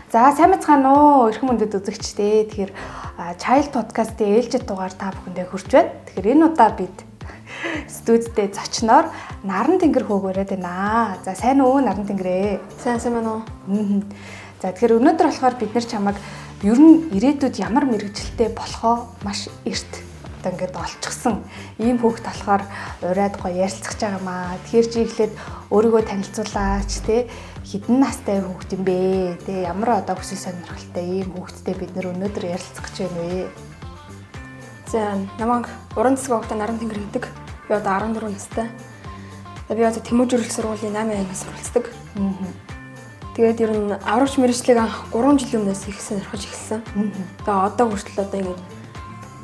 За сайн бацгаана уу эрхэм мөндөд үзэгчдээ. Тэгэхээр Child podcast-ийн ээлжид дугаар та бүхэндээ хүрч байна. Тэгэхээр энэ удаа бид студидтэй зочноор Наран Тэнгэр хөөгөөрөөд байна. За сайн уу Наран Тэнгэрээ? Сайн байна уу? За тэгэхээр өнөөдөр болохоор бид нар чамайг ер нь ирээдүйд ямар мэрэгжилтэй болохоо маш эрт одоо ингээд олчихсан ийм хүүхэд болохоор ураад гоё ярилцах гэж байгаамаа. Тэгэхээр чи эхлээд өөрийгөө танилцуулаач те хэдэн настай хүүхэд юм бэ? Тэ ямар одоо хүсэл сонирхолтой ийм хүүхэдтэй бид нар өнөөдөр ярилцах гэж байна вэ? За намайг уран засгийн хүүхдээ Наран Тэнгэр гэдэг. Би одоо 14 настай. Би одоо Тэмүүжүрэл сургуулийн 8 ангиас суралцдаг. Тэгээд ер нь аврагч мэргэжлийг анх 3 жилийн өмнөөс их сонирхож эхэлсэн. Тэгээд одоо хүртэл одоо ингэ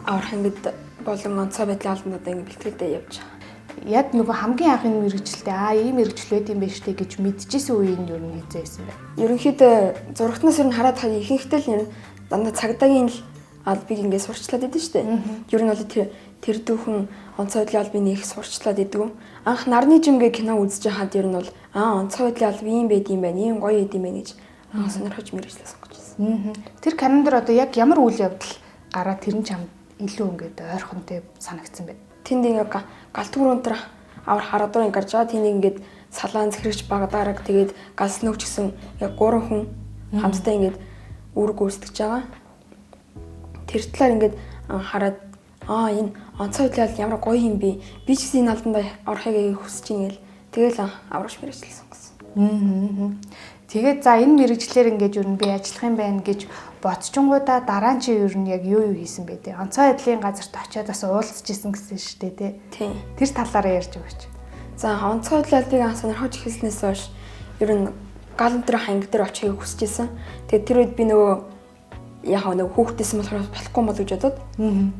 аврах ангид болон онцгой байдлын албанд одоо ингэ бэлтгэлдээ явж байгаа. Яг нөгөө хамгийн анхны мэргэжилтэй ийм мэргэжил байт юм байна штэ гэж мэдчихсэн үеийн ер нь хийжсэн бай. Ерөнхийдөө зурагтнаас ер нь хараад хаа ихэнхдээ л ер нь дандаа цагдаагийн л албыг ингэ сурчлаад идэв штэ. Ер нь бол тэр дүүхэн онцгой байдлын албыг их сурчлаад идэв. Анх Нарны жимгээ кино үзэж хаад ер нь бол онцгой байдлын албан ийм байд юм байна, ийм гоё байд юм байна гэж сонирхож мэргэжлээ сонгож байсан. Тэр кинонд одоо яг ямар үйл явдал гараад тэр нь чамд илүү ингээд ойрхонтой санагдсан бэ? Тэнд ингээ галтгүүр өнтер авар харадуурын гарч байгаа. Тэнд ингээд салаан зэхрэгч багдараг тэгээд галс нөгч гэсэн яг 3 хүн хамтдаа ингээд үүрэг гүйцэтгэж байгаа. Тэр талаар ингээд хараад энэ онцгой байдлал ямар гоё юм бэ? Би ч гэсэн энэ албанд орохыг хүсэж ийн гэл тэгэл аврагч мэргэжил сонгосон. Тэгээд за энэ мэргэжлэр ингээд юу би ажиллах юм байна гэж бодчихгоодаа дараа нь чи ер нь яг юу хийсэн бэ те? Онцгой байдлын газарт очиад бас уулзж исэн гэсэн шүү дээ те. Тийм. Тэр талаараа ярьж өгөөч. За онцгой байдлыг сонирхож эхэлснээс хойш ер нь гал өнтер анги дээр очихыг хүсэж исэн. Тэгээд тэр үед би нөгөө яг нэг хүүхдээс болохоор болохгүй мод гэж бодоод.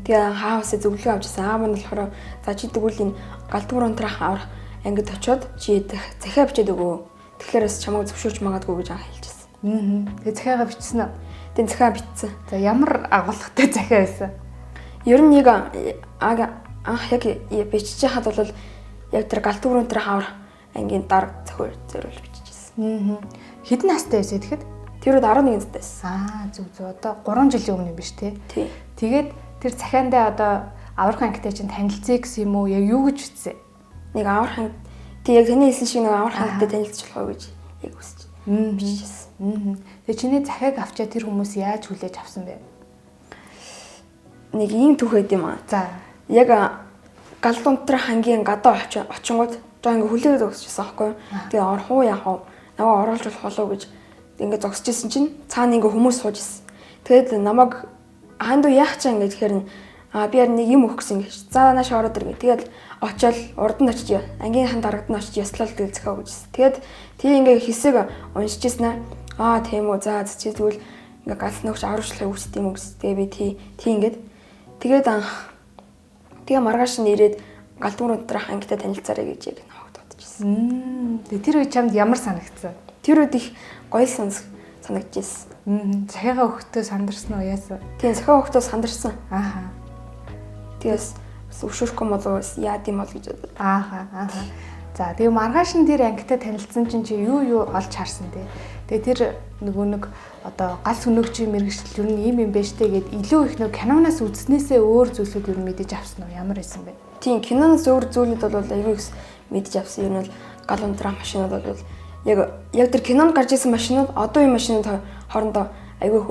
Тэгээ хаавсаа зөвлөгөө авчихсан. Аав нь болохоор за чи тэгвэл энэ галтгүүр өнтер авах ангид очиод чи захиа бичээд өгөө. Тэгэхээр бас чамайг зөвшөөрч магадгүй гэж хэлчихсэн. Тэгээ захиагаа бичсэн үү? Тэгээ захиа бичсэн. За ямар агуулгатай захиа байсан? Ер нь нэг анх яг бичиж хаад бол яг тэр галтгүүр өнтер хавар ангийн дарга зориулж бичижсэн. Хэдэн настай байсан тэгэхэд? Тэр үед 11 настай байсан. Зүг. Одоо 3 жилийн өмнө юм биш те. Тий. Тэгээд тэр захиандаа одоо аврах ангитай чинь танилцъя гэсэн юм уу? Яг юу гэж үтсэн? Нэг аврах анги тий яг таны хэлсэн шиг нэг аврах ангитай танилцчих болохоо гэж яг хүсэж бичижсэн. Тэгээ чиний захиаг авчаа тэр хүмүүс яаж хүлээж авсан бэ? Нэг ийм түүх байд юм аа. За. Яг галт унтрах ангийн гадаа очингууд жоо ингээ хүлээгээд өгсөжсэн аахгүй юу. Тэгээ орох уу яах вэ? Наваа оруулж болох болов гэж ингээ зогсчихсэн чинь цаана ингээ хүмүүс сууж ирсэн. Тэгээд намайг ханд уу яах чаа ингээ тэгэхээр би яар нэг юм өгсөн гэж. За нааш ороод ир гэ. Тэгээд очиод урд нь очиж ангийн хан дарагд нь очиж яслал тэгэл зөхөө гэжсэн. Тэгээд тий ингээ хэсэг уншижсэн аа. Тийм үү. За чи тэгвэл ингээ галс нөгч аврагчлахыг үст юм уу гэсэн. Тэгээ би тий ингээд тэгээ маргааш нь ирээд галтгүүр өнтрах ангитай танилцаарай гэж яг нохогд бодчихсон. Тэгээ тэр үед чамд ямар санагдсан? Тэр үед их гоё санагдчихсэн. Захиагаа өгөхдөө сандарсан уу яасан? Тийм захиагаа өгөхдөө сандарсан. Тэгээс өвшөөрөхгүй болов яад юм бол гэж бодод. За тэгээ маргааш нь тэр ангитай танилцсан чинь чи юу олж харсан те. Тэгээ тэр нөгөө нэг одоо галс өнөгчийн мэргэжил ер нь ийм юм байж тээ гэд илүү их нэг киноноос үзснээсээ өөр зүйлсүүд ер нь мэдэж авсан уу? Ямар байсан бэ? Тийм киноноос өөр зүйлүүд бол аюу их мэдэж авсан. Ер нь бол гал унтрах машинууд бол яг тэр кинонд гарч ирсэн машинууд одоо энэ машинууд хоорондоо аюу их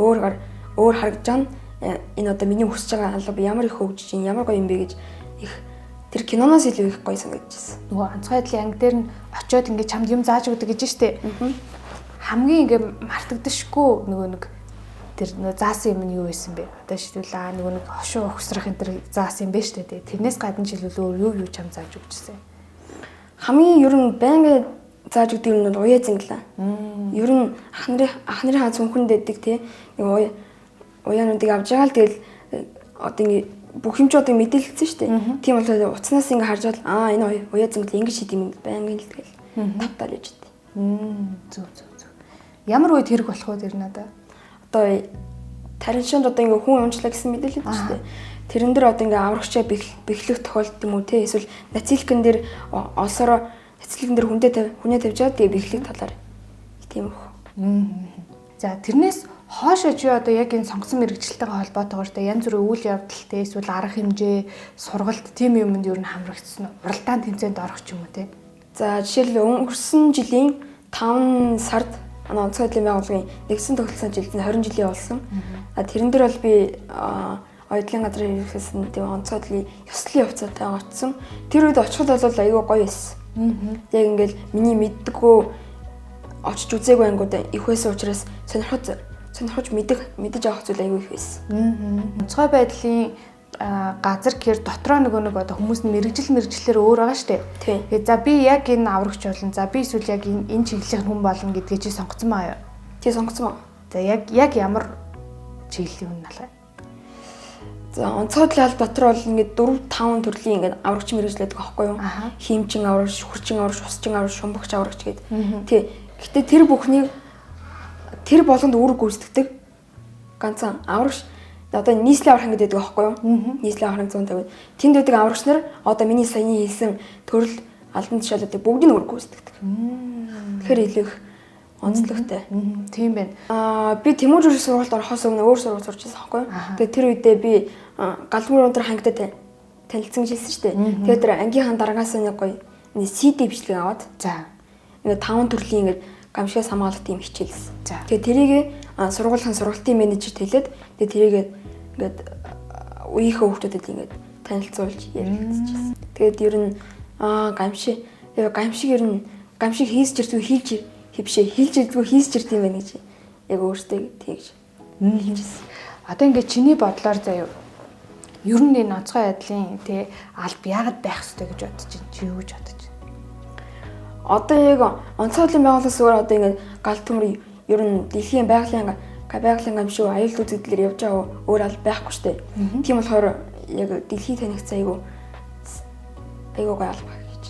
өөр харагдаж байна. Энэ одоо миний хүсэж байгаа алба ямар их хөгжиж ин ямар гоё юм бэ гэж их тэр киноноос илүү их гоё санагдчихсан. Нөгөө онцгой байдлын анги дээр нь очиод ингэ чамд юм зааж өгдөг гэж штэ. Хамгийн ингэ мартагдашгүй нөгөө нэг тэр заасан юм нь юу байсан бэ? Одоо шийдвэл нөгөө нэг хошуу өгсрах энэ тэр заасан юм бэ штэ. Тэрнээс гадна жилүүл өөр юу чам зааж өгчсэн. Хамгийн ер нь байнга зааж өгдөг юм нь уяа зинглаа. Ер нь ахнарын хаа цүнхэн дэдэг тий. Нэг уяануудыг авч байгаа л тэгэл одоо ингэ бүх юм ч одоо мэдээлэлцсэн шүү дээ. Тийм болохоор уцнаас ингэ харж бол энэ уяа зингэл ингэ шид юм байнгын л тэгэл тавтал яж дээ. Зүг. Ямар үед хэрэг болох вэ тэр надаа? Одоо тариншинд одоо ингэ хүн унчлаа гэсэн мэдээлэл шүү дээ. Тэрэн дээр одоо ингээ аврагчаа бэхлэх тохиолдол юм уу те эсвэл нацилкэн дээр олсороо нацилкэн дээр хүнээ тавьжаад тэгээ бэхлэх талаар тийм үү. За тэрнээс хоошоо чи одоо яг энэ сонгосон мэрэгчлэлтэйгээ холбоотойгоор те янз бүрийн үйл явдалтай эсвэл арга хэмжээ, сургалт тийм юмд юу н хамрагдсан уу? Уралдаан тэмцээнд орох ч юм уу те. За жишээл өнгөрсөн жилийн 5 сард онцгой байдлын байгууллагын нэгдсэн тогтолцооны жилд 20 жилийн болсон. Тэрэн дээр бол би оюутлын газрын ерөнхийлөгчөөс нь тийм онцгой байдлын ёслолын хувьцаатай очсон. Тэр үед очиход бол аюу гоё байсан. Яг ингээл миний мэддэггүй очиж үзээгүй ангууд их байсан учраас сонирхож мэдэж авах зүйл аюу их байсан. Онцгой байдлын газар гэхэр дотроо нэг одоо хүмүүс нь мэрэгжлэр өөр байгаа шүү дээ. Тэгээд за би яг энэ аврагч болно. За би эсвэл яг энэ чиглэлийн хүн болно гэдгээ чи сонгоцсон маа юу? Тий сонгоцсон маа. За яг ямар чиглэлийн хүн алгаа? За онцгой байдлын дотор бол ингээд 4-5 төрлийн ингээд аврагч мэрэгжлээд байгаа байхгүй юу? Хиймчин аврагч, хурчин аврагч, усчин аврагч, шумбагч аврагч гэдэг. Тий. Гэтэ тэр бүхнийг тэр болгонд үүрэг гүйцэтгэдэг ганцхан аврагч одоо нийслэлийн аврах гэдэг байхгүй юу? Нийслэлийн аврах 150. Тэнд байдаг аврагч нар одоо миний саяны хэлсэн төрөл албан тушаалуудыг бүгдийг нь үрг гүйцэтгэдэг. Тэгэхээр илүү их онцлогтой. Тийм байна. Би Тэмүүжин сургуульд орохоос өмнө өөр сургууль сурч байсан байхгүй юу? Тэгээд тэр үедээ би Галмөр өндөр хангалттай танилцсан жилсэн шүү дээ. Тэгээд тэр ангийнхаа дараагаас нэг гоё CD бичлэг аваад за ингээд 5 төрлийн ингээд гамшигаас хамгаалах тийм хичээлсэн. Тэгээд тэрийг сургуулийн менежерт хэлээд тэгээд тэрийг ингээд үеийнхээ хүүхдүүдэд ингээд танилцуулж ярилцчихсан. Тэгээд ер нь гамшиг хийсч ирдгүй хийж ирдгүй хийсч ирд юм байна гэж яг өөртөө тэгж хэлжсэн. Одоо ингээд чиний бодлоор заяа ер нь энэ онцгой байдлын тий алба яагаад байх ёстой гэж бодож чинь чи юу гэж бодож байна? Одоо яг онцгой байдлын байгууллагаас өөр одоо ингээд гал төмөр ер нь дэлхийн байгалийн гамшиг аюулт үзэгдлэр явж байгаа өөр алба байхгүй шүү дээ. Тийм болохоор яг дэлхийн танигц айгуу гой алба гэж.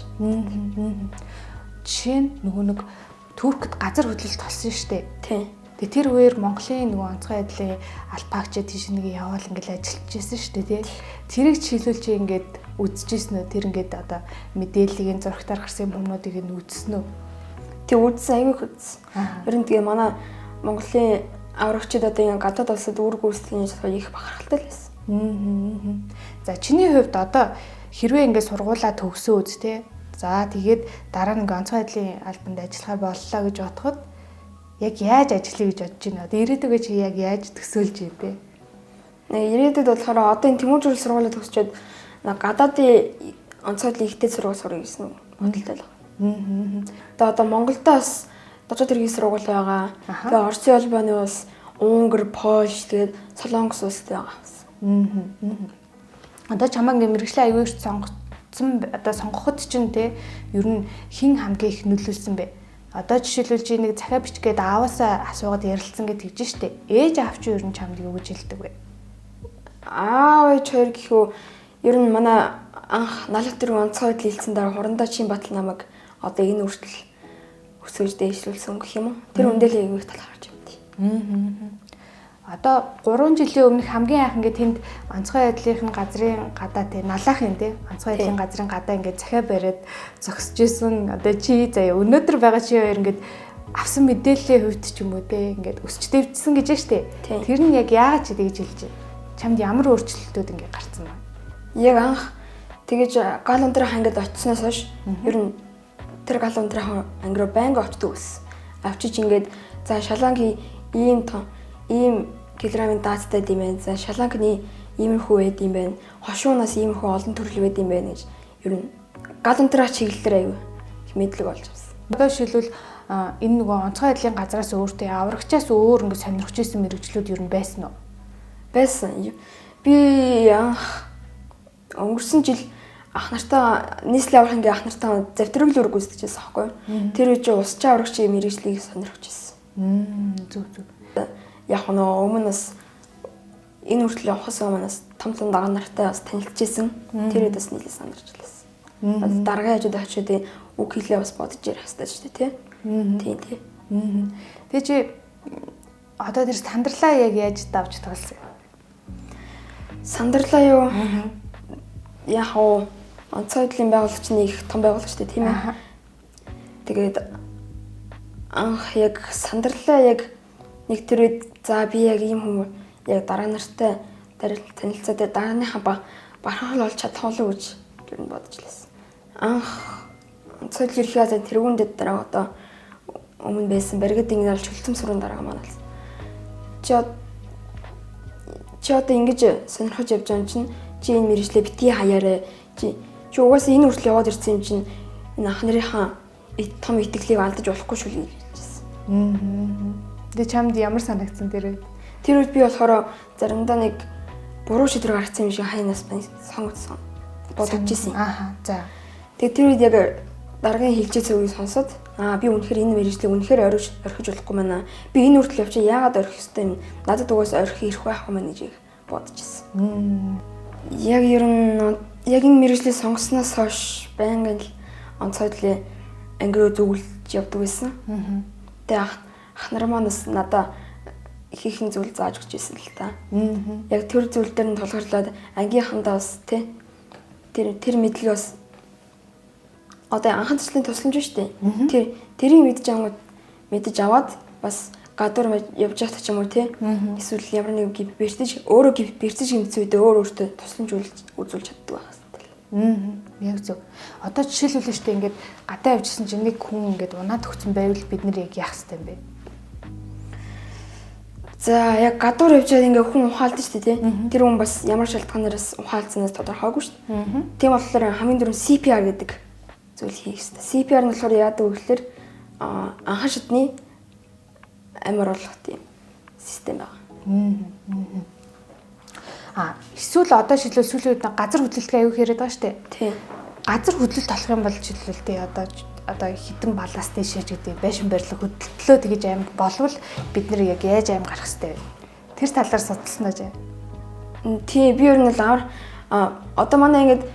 Жишээ нь нэг Туркд газар хөдлөлт толсон шүү дээ. Тийм. Тэгээ тэр үеэр Монголын онцгой байдлын албаагчид тийш нэг яваал ингээл ажиллаж байсан шүү дээ тий. Тэрийг чиглүүлж ингээд үзчихсэн үү? Тэр ингээд одоо мэдээллийг зурагтаар гарсан хүмүүдийг нь үзсэн үү? Тэг үзсэн аягүй үзсэн. Ер нь тэгээ манай Монголын аврагчид одоо ингээд гадаад улсад үүрэг гүйцэтгэхийн чадвар их бахархалтай л байсан. За чиний хувьд одоо хэрвээ ингээд сургуулаа төгсөө үз тий. За тэгээд дараа нэг онцгой байдлын албанд ажиллахаар боллоо гэж бодоход яг яаж ажиллая гэж бодож байна? Одоо ирээдүгөө чи яг яаж төсөөлж юм бэ? Ирээдүйд болохоор одоо энэ Тэмүүжин сургуулиуд төгсчөөд гадаадын онцгой байдлын ихтэй сургууль сурах гэсэн бодолтой л байна. Одоо Монголдоо бас дожид хэргийн сургууль байгаа. Тэгээ Оросын улбаны улс, Унгар, Польш, тэгээд Солонгос улстай байгаа. Одоо чамаа ингээ мэргэжлийн аягүй их одоо сонгоход ч юм те ер нь хэн хамгийн их нөлөөлсөн бэ? Одоо жишээлбэл чи нэг захиа бичгээд ааваасаа асуугаад ярилцсан гэж тэгж штэ. Ээж аав чи ер нь чамд юу гэж хэлдэг вэ? Аав ээж хоёр гэхүү ер нь манай анх налах дэрэг онцгой байдлыг хэлсэн дараа хурандаа чин батал намайг одоо энэ үртэл өсгөж дээшлүүлсэн гэх юм уу? Тэр үндэлээ аягүй их талхаарч явдیں۔ Одоо 3 жилийн өмнөх хамгийн анх ингээд тэнд онцгой байдлын газрын гадаа тий налаах юм тий онцгой байдлын газрын гадаа ингээд захиа бариад зогсож исэн. Одоо чи заяа өнөөдөр байгаа чи хоёр ингээд авсан мэдээллийн хувьд ч юм уу тий ингээд өсч дэвжсэн гэж штэ. Тэр нь яг яагаад чи тэгж хэлж байна? Чамд ямар өөрчлөлтүүд ингээд гарсан бэ? Яг анх тэгэж гал өндөр хангад очисноос хойш ер нь тэр гал өндөр анги руу байнга очдөг ус. Авчиж ингээд за шалангийн ийм килограммын даацтай юм байна. За шаланкны иймэрхүү байд юм байна. Хошуунаас иймэрхүү олон төрөл байд юм байна гэж ер нь гал унтраа чиглэлээр аягүй их мэдлэг болж байна. Одоо шилбэл энэ нөгөө онцгой байдлын газраас өөртөө аврагчаас өөр ингэ сонирхож исэн мэрэгчлүүд ер нь байсан уу? Байсан. Би анх өнгөрсөн жил ах нартаа нийслэлийн аврах ингээ ах нартаа завтрагл үүрэг гүйцэтгэжсэн байхгүй юу? Тэр үе чи усчаа аврагчийн мэрэгчлийг сонирхож исэн. Зүг. Яг нөө өмнө бас энэ хүртэл явахаас өмнө бас том дага нартай бас танилцчихсэн. Тэр үед бас нийлээ сандарч лээсэн. Дараагийн хажууд очиод үг хэлээ бас бодож ярих хэрэгтэй шүү дээ, тий. Тийм. Тэгээ чи одоо тэр сандарлаа яг яаж давж тоглосон? Сандарлаа юу? Яг онцгой байдлын байгуулагчны их том байгуулагч тийм ээ. Тэгээд анх яг сандарлаа яг нэг тэр үед за би яг ийм хүмүүс яг дараа нартай танилцаад дарааныхаа бархал болж чадах болов уу гэж гэрн бодож лээсэн. Анх онцгой ерхий хазаа тэргүүндэд дараа одоо өмнө байсан баригд ингэж олж хөлтөм сүрэн дараа маань болсон. Чи одоо ингэж сонирхож явж байгаа юм чинь чи энэ мэрэгчлээ битгий хаяарэ. Чи угаасаа энэ хүртэл яваад ирсэн юм чинь энэ ах нарынхаа том итгэлийг алдаж болохгүй шүү гэж хэлсэн. Тэгээ чамд ямар санагдсан тэр үед? Тэр үед би болохоор заримдаа нэг буруу шийдвэр гаргасан юм шиг хайнаас сонгоцсон. Бодож ирсэн. Ааха. За. Тэгээ тэр үед яг дараагийн хэлжээ цэгийг сонсоод би үнэхээр энэ мэрэгчлийг үнэхээр орхиж болохгүй маа. Би энэ хүртэл явчих яагаад орхих ёстой юм? Надад угаас орхих ирэх байх юм гэж бодож ирсэн. Яг ер нь яг энэ мэрэгчлийг сонгосноос хойш байнгын л онцгойлын ангируу зүгэлж явдаг байсан. Тэгээ ах нар манаас надаа ихэнх зүйл зааж өгч байсан л та. Яг тэр зүйл дээр нь тулгуурлаад ангийнхандаа бас тэр мэдлэг бас одоо анхан төслийн тусламж шүү дээ. Тэрийг мэдж аваад бас гадуур явж байхдаа ч юм уу тий. Эсвэл ямар нэг гип бэртэж өөрөө бэртэж хэмцсэн үедээ өөртөө тусламж үзүүлж чаддаг байх. Яг зөв. Одоо жишээлбэл шүү дээ ингээд гадаа явжсэн чинь нэг хүн ингээд унаад өгсөн байвал бид нэр яг яах ёстой юм бэ? За яг гадуур явж байгаа ингээ хүн ухаалдаг шүү дээ тий. Тэр хүн бас ямар шалтгаанаас ухаалцсанаас тодорхойгүй шүү дээ. Тийм болохоор хамгийн дөрөв CPR гэдэг зүйл хийх ёстой. CPR нь болохоор яадаг вэ гэхээр анхан шатны амар болгох тийм систем байна. Эсвэл одоо шилбэл сүүлийн үед газар хөдлөлтөд аягүй яриад байгаа шүү дээ. Тийм. Газар хөдлөлт болох юм бол шилбэл тий одоо хитэн балаас дэшээж гэдэг байшин барилга хөдөлтөлөө тэгэж аим болвол бид нэр яг яаж аим гарах хэвтэй вэ? Тэр талаар судалсан аа жаа. Тий би ер нь л одоо манай ингээд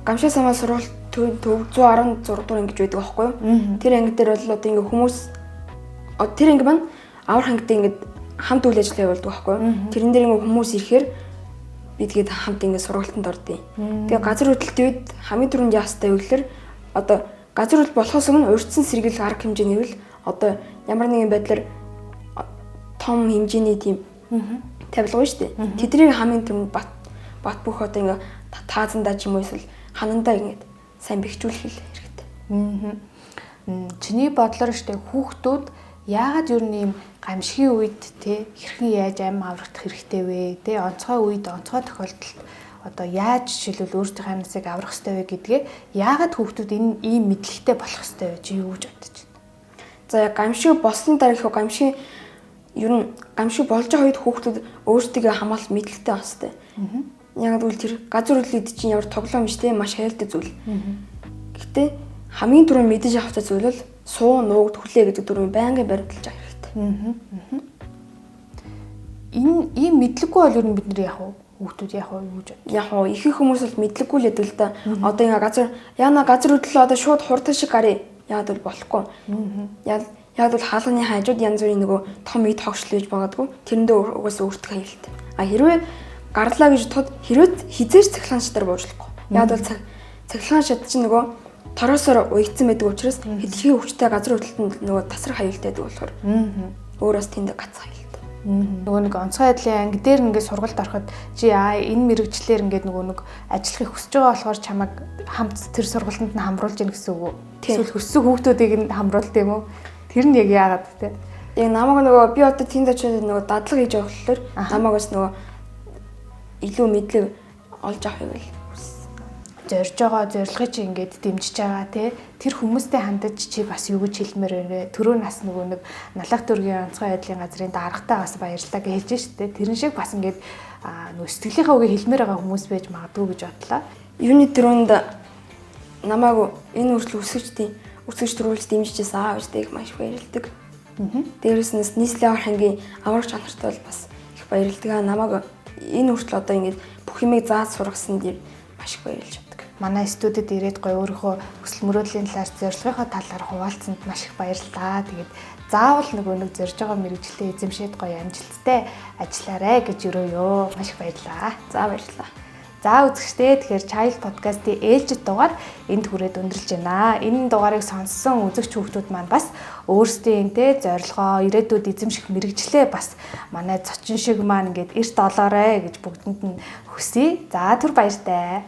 гамшиг самаа сургууль төв 116 дугаар ингэж байдаг байхгүй юу? Тэр анги дээр бол одоо ингээ хүмүүс тэр анги маань авар хангид ингээд хамт үйл ажиллагаа явуулдаг байхгүй юу? Тэрэн дээр ингээ хүмүүс ирэхээр би тэгээд хамт ингээ сургуультанд ордیں۔ Тэгээ газар хөдлөлтийн үед хамгийн түрүүнд яах ёстой вэ гэхээр одоо газар хөдлөлт болохоос өмнө урьдчилан сэргийлэх арга хэмжээ нэвэл одоо ямар нэгэн байдлаар том хэмжээний тийм тавилга шүү дээ. Тэднийг хамгийн түрүүнд бат бүх одоо ингээ таазандаа ч юм уу эсвэл ханандаа ингээд сайн бэхжүүлэх хэрэгтэй. Чиний бодлоор штэ хүүхдүүд яагаад ер нь юм гамшигын үед те хэрхэн яаж амь аврагдах хэрэгтэй вэ? Те онцгой үед онцгой тохиолдолд одоо яаж жишээлбэл өөрсдийнхөө амнасыг аврах хэрэгтэй вэ гэдгээ яагаад хүүхдүүд энэ ийм мэдлэгтэй болох хэрэгтэй вэ? Чи юу гэж бодож байна? За яг гамшиг болсон дараа их гамшиг ер нь гамшиг болж байгаа үед хүүхдүүд өөрсдөө хамгаалах мэдлэгтэй байх хэрэгтэй. Яг л тэр газар хөдлөлт чинь ямар тоглоом биш те маш хайлттай зүйл. Гэхдээ хамгийн түрүүнд мэдэж авах зүйл бол суу нуугд хүлээ гэдэг дөрвийн байнгын баримталж авах хэрэгтэй. Энэ ийм мэдлэггүй бол ер нь бид нар яах вэ? Хүүхдүүд яах вэ? Юу гэж байна? Яг уу ихэнх хүмүүс бол мэдлэггүй л гэдэг л да. Одоо ингээ газар хөдлөлөө одоо шууд хурдан шиг гарыг яад бол болохгүй. Яг бол хаалганы хажууд янз бүрийн нөгөө том ид хогшил гэж байгаагүй. Тэрэндээ угаасаа өөртөө хайлт. Хэрвээ гарлаа гэж тод хэрвээ хизээч цахилгаан шатаар буужлахгүй. Яг бол цахилгаан шат чинь нөгөө тороосоор уягдсан байдаг учраас хэдхэн хүчтэй газар хөдлөлтөнд нөгөө тасрах аюултай байдаг болохоор өөрөөс тэнд гацх аюултай. Нөгөө нэг онцгой байдлын анги дээр ингээд сургалт ороход чи энэ мэрэгчлэр ингээд нөгөө нэг ажиллахыг хүсэж байгаа болохоор чамайг хамт тэр сургалтанд нь хамруулж ийн гэсэн үг үү? Эсвэл хүссэн хүүхдүүдийг нь хамруулт юм уу? Тэр нь яг яагаад те? Яг намайг нөгөө би одоо тэнд очиод нөгөө дадлага хийж байгаа болохоор намайг бас нөгөө илүү мэдлэг олж авахыг л зорж байгаа зорилгыг чи ингээд дэмжиж байгаа те тэр хүмүүстэй хандаж чи бас юу гэж хэлмээр вэ? Төрөө нас нөгөө нэг налах төргийн онцгой байдлын газрын даргатаа бас баярлалаа гэж хэлж штэ. Тэрэн шиг бас ингээд нөгөө сэтгэлийнхаа үгийг хэлмээр байгаа хүмүүс байж магадгүй гэж бодлоо. Юуны төрөнд намайг энэ хүртэл үсгэж төрүүлж дэмжижсэн аав ээжтэй их маш баярлдаг. Дээрээс нь нийслэлийн аврах ангийн аврагч чанартай бол бас их баярлдаг. Намайг энэ хүртэл одоо ингээд бүх юмыг зааж сургасан дээр маш их баярлж байна. Манай студид ирээд гоё өөрийнхөө хүсэл мөрөөдлийн талаар зорилгынхоо талаар хуваалцсанд маш их баярлалаа. Тэгээд заавал нөгөө нэг зорж байгаа мэрэгчлээ эзэмшээд гоё амжилттай ажиллаарай гэж өрөөё. Маш их баярлалаа. За баярлалаа. За үзэгчдээ тэгэхээр Child podcast-ийн ээлжид дугаар энд хүрээд өндөрлж байна. Энэ дугаарыг сонссон үзэгч хүүхдүүд маань бас өөрсдийн энтэй зорилгоо, ирээдүйд эзэмших мэрэгжлээ бас манай зочин шиг маань ингээд эрт олоорой гэж бүгдэнд нь хүсье. За түр баяртай.